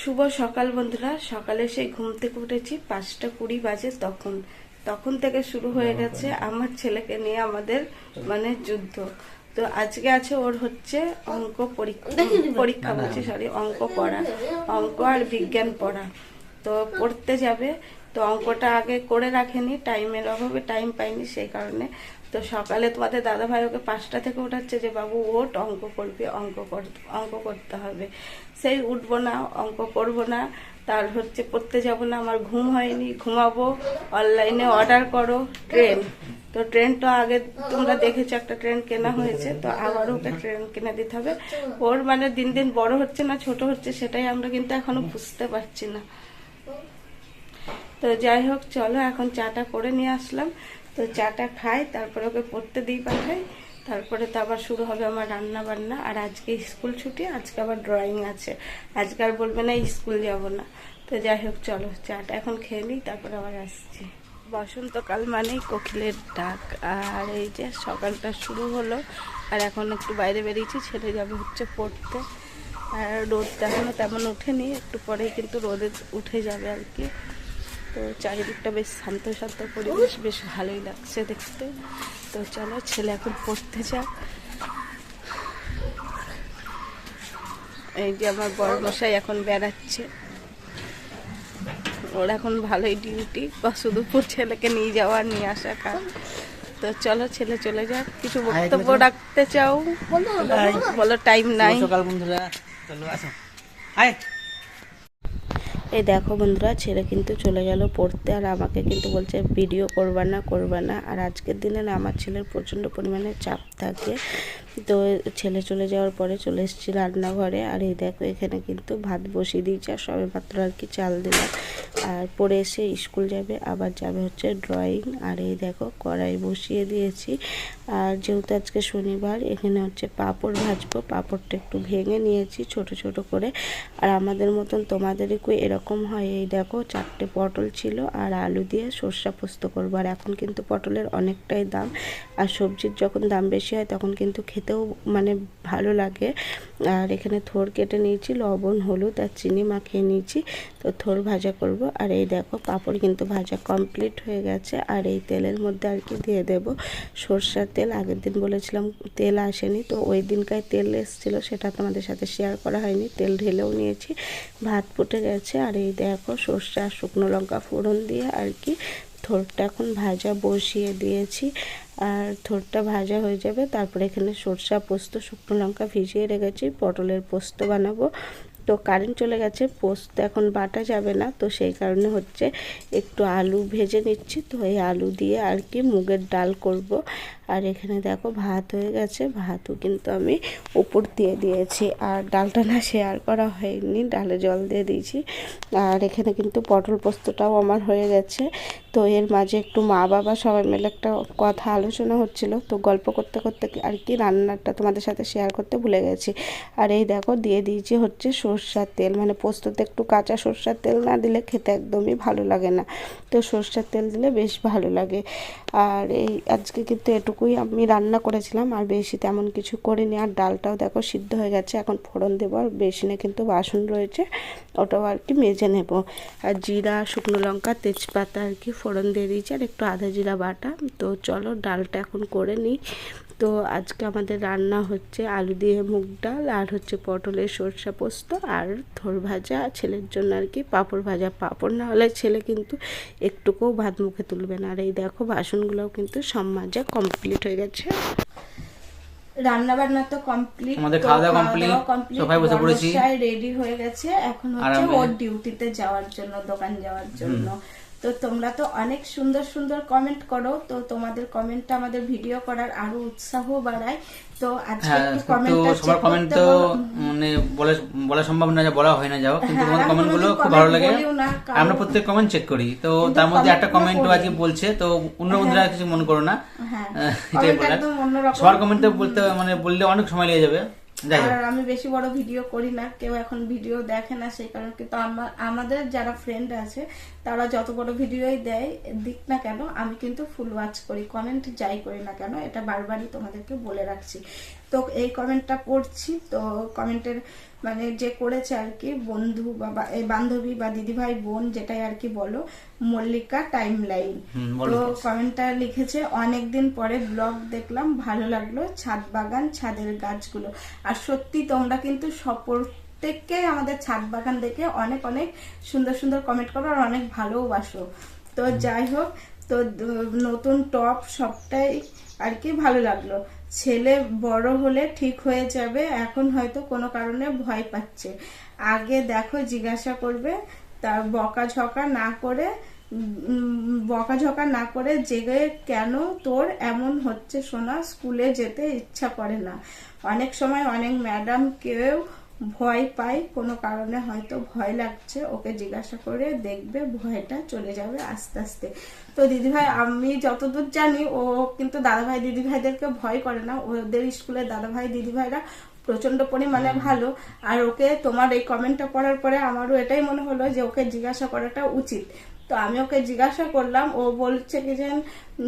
শুভ সকাল বন্ধুরা। সকালে সেই ঘুম থেকে উঠেছি 5:20 বাজে। তখন থেকে শুরু হয়ে গেছে আমার ছেলেকে নিয়ে আমাদের মানে যুদ্ধ। তো আজকে আছে ওর হচ্ছে অঙ্ক পরীক্ষা বলছি সরি অঙ্ক পড়া, অঙ্ক আর বিজ্ঞান পড়া। তো পড়তে যাবে, তো অঙ্কটা আগে করে রাখেনি, টাইমের অভাবে টাইম পাইনি সেই কারণে। তো সকালে তোমাদের দাদা ভাই ওকে 5টা থেকে উঠাচ্ছে যে বাবু ওঠ, অঙ্ক করবি, অঙ্ক করতে হবে। সেই উঠবো না, অঙ্ক করবো না, তার হচ্ছে পড়তে যাব না, আমার ঘুম হয়নি, ঘুমাবো, অনলাইনে অর্ডার করো ট্রেন। তো ট্রেনটা আগে তোমরা দেখেছো, একটা ট্রেন কেনা হয়েছে, তো আবারও ওকে ট্রেন কিনে দিতে হবে। ওর মানে দিন দিন বড় হচ্ছে না ছোট হচ্ছে সেটাই আমরা কিন্তু এখনো বুঝতে পারছি না। তো যাই হোক, চলো এখন চাটা করে নিয়ে আসলাম। তো চাটা খাই, তারপরে ওকে পড়তে দিই, পাঠাই, তারপরে তো আবার শুরু হবে আমার রান্না বান্না। আর আজকে স্কুল ছুটি, আজকে আবার ড্রয়িং আছে, আজকে আর বলবে না স্কুল যাব না। তো যাই হোক, চলো চাটা এখন খেয়ে নিই, তারপরে আবার আসছি। বসন্তকাল মানেই কোকিলের ডাক। আর এই যে সকালটা শুরু হলো, আর এখন একটু বাইরে বেরিয়েছি, ছেলে যাবে হচ্ছে পড়তে। আর রোদ এখনো তেমন ওঠেনি, একটু পরেই কিন্তু রোদে উঠে যাবে আর কি। তো চারিদিকটা বেশ শান্ত শান্ত পরিবেশ, বেশ ভালোই লাগছে দেখতে। তো চলো ছেলে এখন পড়তে যাক। এই যে আমার বড়মশাই এখন বেড়াচ্ছে, ওর এখন ভালোই ডিউটি, শুধু ছেলেকে নিয়ে যাওয়া নিয়ে আসা কাজ। তো চলো ছেলে চলে যাক। কিছু বক্তব্য রাখতে চাও বলো? টাইম নাই। সকাল বন্ধুরা, চলো আসো। এই দেখো বন্ধুরা, ছেলে কিন্তু চলে গেল পড়তে, আর আমাকে কিন্তু বলছে ভিডিও করবা না। আর আজকের দিনে না আমার ছেলের প্রচণ্ড পরিমাণে চাপ থাকে। তো ছেলে চলে যাওয়ার পরে চলে এসেছি রান্নাঘরে। আর এই দেখো এখানে কিন্তু ভাত বসিয়ে দিয়েছি, আর সবে মাত্র আর কি চাল দিলাম। আর পরে এসে স্কুল যাবে, আবার যাবে হচ্ছে ড্রয়িং। আর এই দেখো কড়াই বসিয়ে দিয়েছি। আর যেহেতু আজকে শনিবার, এখানে হচ্ছে পাঁপড় ভাজবো। পাঁপড়টা একটু ভেঙে নিয়েছি ছোট ছোট করে। আর আমাদের মতন তোমাদেরই এরকম হয়। এই দেখো 4টে পটল ছিল, আর আলু দিয়ে সর্ষা পোস্ত করবো। আর এখন কিন্তু পটলের অনেকটাই দাম, আর সবজির যখন দাম বেশি হয় তখন কিন্তু খেতেও মানে ভালো লাগে। আর এখানে থোড় কেটে নিয়েছি, লবণ হলুদ আর চিনি মাখিয়ে নিয়েছি। তো থোড় ভাজা করব। আর এই দেখো পাঁপড় কিন্তু ভাজা কমপ্লিট হয়ে গেছে। আর এই তেলের মধ্যে আর কি দিয়ে দেব সরষের তেল। আগের দিন বলেছিলাম তেল আসেনি, তো ওই দিনকার তেল এসেছিলো, সেটা তোমাদের সাথে শেয়ার করা হয়নি। তেল ঢেলেও নিয়েছি, ভাত ফুটে গেছে। আর এই দেখো সর্ষে আর শুকনো লঙ্কা ফোড়ন দিয়ে আর কি থোড়টা এখন ভাজা বসিয়ে দিয়েছি। আর থোড়টা ভাজা হয়ে যাবে, তারপরে এখানে সরষা পোস্ত শুকনো লঙ্কা ভিজিয়ে রেখেছি, পটলের পোস্ত বানাবো। তো কারেন্ট চলে গেছে, পোস্ত এখন বাটা যাবে না, তো সেই কারণে হচ্ছে একটু আলু ভেজে নিচ্ছি। তো এই আলু দিয়ে আর কি মুগের ডাল করব। আর এখানে দেখো ভাত হয়ে গেছে, ভাতও কিন্তু আমি উপর দিয়ে দিয়েছি। আর ডালটা না শেয়ার করা হয়নি, ডালে জল দিয়ে দিয়েছি। আর এখানে কিন্তু পটল পোস্তটাও আমার হয়ে গেছে। তো এর মাঝে একটু মা বাবা সবাই মিলে একটা কথা আলোচনা হচ্ছিল, তো গল্প করতে করতে আর কি রান্নাটা তোমাদের সাথে শেয়ার করতে ভুলে গেছি। আর এই দেখো দিয়ে দিয়েছি হচ্ছে সরষের তেল, মানে পোস্ততে একটু কাঁচা সরষের তেল না দিলে খেতে একদমই ভালো লাগে না, তো সরষের তেল দিলে বেশ ভালো লাগে। আর এই আজকে কিন্তু এটুকুই আমি রান্না করেছিলাম, আর বেশি তেমন কিছু করিনি। আর ডালটাও দেখো সিদ্ধ হয়ে গেছে, এখন ফোড়ন দেবো। আর বেসিনে কিন্তু বাসন রয়েছে, ওটাও আর কি মেজে নেব। আর জিরা শুকনো লঙ্কা তেজপাতা আর কি ফোড়ন দিয়ে দিয়েছি, আর একটু আদা জিরা বাটা। তো চলো ডালটা এখন করে নিই। তো আজকে আমাদের রান্না হচ্ছে আলু দিয়ে মুগ ডাল, আর হচ্ছে পটলের সরষা পোস্ত, আর থোড় ভাজা, ছেলের জন্য আর কি পাঁপড় ভাজা। পাঁপড় না হলে ছেলে কিন্তু একটুকুও ভাত মুখে তুলবে না। আর এই দেখো বাসনগুলোও কিন্তু সব মাজা কমপ্লিট হয়ে গেছে। রান্না বান্না তো কমপ্লিট, আমাদের খাওয়া দাওয়া কমপ্লিট, সবাই বসে পড়েছি, রেডি হয়ে গেছে। এখন হচ্ছে ওর ডিউটিতে যাওয়ার জন্য, দোকান যাওয়ার জন্য। তো তোমরা তো অনেক সুন্দর সুন্দর কমেন্ট করো, তো তোমাদের কমেন্টটা আমাদের ভিডিও করার আরো উৎসাহ বাড়ায়। তো আজকে একটু কমেন্টটা সবার কমেন্ট তো মানে বলা সম্ভব না, বলা হয় না যাও, কিন্তু তোমাদের কমেন্টগুলো খুব ভালো লাগে। আমরা প্রত্যেক কমেন্ট চেক করি, তো তার মধ্যে একটা কমেন্টও আজকে বলছে, তো অন্য বন্ধুরা কিছু মনে করো না, এটাই বলার। সবার কমেন্ট বলতে মানে বললে অনেক সময় লেগে যাবে। আর আমি বেশি বড় ভিডিও করি না, কেউ এখন ভিডিও দেখে না, সেই কারণে কিন্তু আমাদের যারা ফ্রেন্ড আছে তারা যত বড় ভিডিওই দেয় দিক না কেন, আমি কিন্তু ফুল ওয়াচ করি, কমেন্ট যাই করি না কেন, এটা বারবারই তোমাদেরকে বলে রাখছি। তো এই কমেন্টটা পড়ছি। তো কমেন্টের মানে যে করেছে আর কি বন্ধু বা বান্ধবী বা দিদিভাই বোন যেটাই আর কি বলো, মল্লিকা টাইম লাইন। তো কমেন্টটা লিখেছে, অনেকদিন পরে ব্লগ দেখলাম, ভালো লাগলো, ছাদ বাগান ছাদের গাছগুলো। আর সত্যি তোমরা কিন্তু প্রত্যেককে আমাদের ছাদ বাগান দেখে অনেক অনেক সুন্দর সুন্দর কমেন্ট করো আর অনেক ভালোবাসো। তো যাই হোক, তো নতুন টপ সবটাই আর কি ভালো লাগলো। ছেলে বড় হলে ঠিক হয়ে যাবে, এখন হয়তো কোনো কারণে ভয় পাচ্ছে। আগে দেখো জিজ্ঞাসা করবে, তার বকাঝকা না করে জেগে, কেন তোর এমন হচ্ছে সোনা, স্কুলে যেতে ইচ্ছা করে না। অনেক সময় অনেক ম্যাডাম কেউ ভয় পায়, কোনো কারণে হয়তো ভয় লাগছে, ওকে জিজ্ঞাসা করে দেখবে ভয়টা চলে যাবে আস্তে আস্তে। তো দিদিভাই আমি যতদূর জানি ও কিন্তু দাদাভাই দিদিভাইদেরকে ভয় করে না, ওদের স্কুলের দাদাভাই দিদিভাইরা প্রচন্ড পরিমাণে ভালো। আর ওকে তোমার এই কমেন্টটা পড়ার পরে আমারও এটাই মনে হলো যে ওকে জিজ্ঞাসা করাটা উচিত। তো আমি ওকে জিজ্ঞাসা করলাম, ও বলছে কি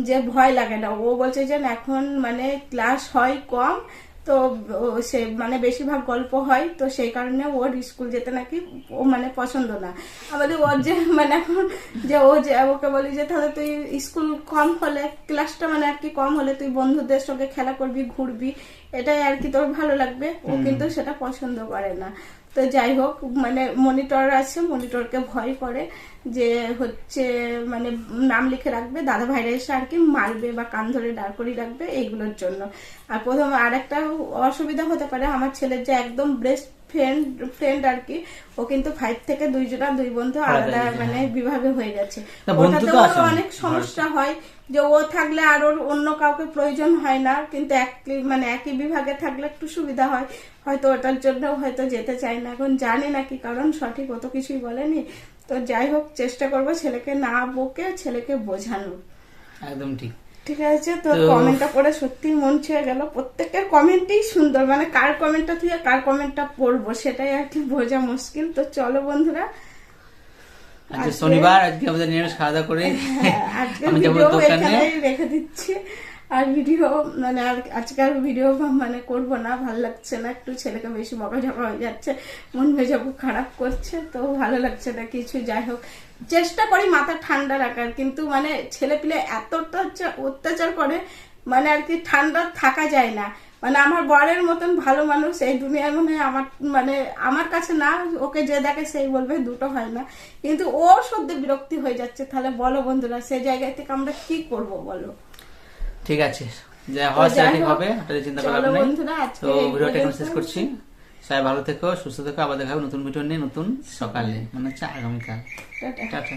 যে ভয় লাগে না, ও বলছে যে এখন মানে ক্লাস হয় কম, তো সে মানে বেশিরভাগ গল্প হয়, তো সেই কারণে ওর স্কুল যেতে নাকি ও মানে পছন্দ না। আমাদের ওর যে মানে এখন যে ও যে ওকে বলি যে তাহলে তুই স্কুল কম হলে, ক্লাসটা মানে আর কি কম হলে তুই বন্ধুদের সঙ্গে খেলা করবি, ঘুরবি, এটাই আর কি তোর ভালো লাগবে। ও কিন্তু সেটা পছন্দ করে না। তো যাই হোক, মানে মনিটর আছে, মনিটরকে ভয় করে যে হচ্ছে মানে নাম লিখে রাখবে, দাদা ভাইরা এসে আর কি মারবে বা কান ধরে দাঁড় করিয়ে রাখবে, এইগুলোর জন্য। আর প্রথম আর একটা অসুবিধা হতে পারে, আমার ছেলের যে একদম বেস্ট ফ্রেন্ড আর কি, ও কিন্তু 5 থেকে দুই বন্ধু আলাদা মানে বিভাগে হয়ে গেছে। ওটাতে অনেক সমস্যা হয় যে ও থাকলে আর ওর অন্য কাউকে প্রয়োজন হয় না, কিন্তু একই বিভাগে থাকলে একটু সুবিধা হয়, হয়তো ওটার জন্য হয়তো যেতে চাই না। এখন জানি না কি কারণ, সঠিক অত কিছুই বলেনি। তো যাই হোক, চেষ্টা করবো ছেলেকে না বকে ছেলেকে বোঝানো। একদম ঠিক। ঠিক আছে। তো কমেন্টটা পড়ে সত্যি মন ছুঁয়ে গেল, প্রত্যেকের কমেন্টই সুন্দর, মানে কার কমেন্টটা থেকে কার কমেন্টটা পড়বো সেটাই আর কি বোঝা মুশকিল। তো চলো বন্ধুরা, আজকে শনিবার, আজকে আমাদের নিরামিষ খাওয়া দাওয়া করে আমি ভিডিও এখানেই রেখে দিচ্ছি। আর ভিডিও মানে আজকে আর ভিডিও মানে করবো না, ভালো লাগছে না, একটু ছেলেকে বেশি বকাঝকা হয়ে যাচ্ছে, মন মেজাবু খারাপ করছে, তো ভালো লাগছে না কিছু। যাই হোক, চেষ্টা করি মাথা ঠান্ডা রাখার, কিন্তু মানে ছেলে পিলে এতটা অত্যাচার করে মানে আর কি ঠান্ডা থাকা যায় না। মানে আমার বরের মতন ভালো মানুষ এই দুনিয়ায় মনে হয় আমার কাছে না, ওকে যে দেখে সেই বলবে দুটো হয় না, কিন্তু ও সদ্য বিরক্তি হয়ে যাচ্ছে। তাহলে বলো বন্ধুরা, সেই জায়গা থেকে আমরা কি করব বলো? ঠিক আছে, যা হওয়ার সেটা ঠিক হবে, এটা চিন্তা করা হবে না। তো ভিডিওটা এখন শেষ করছি। সবাই ভালো থেকো, সুস্থ থেকো, আবার দেখা হবে নতুন ভিডিও নিয়ে নতুন সকালে, মানে হচ্ছে আগামীকাল। টাটা।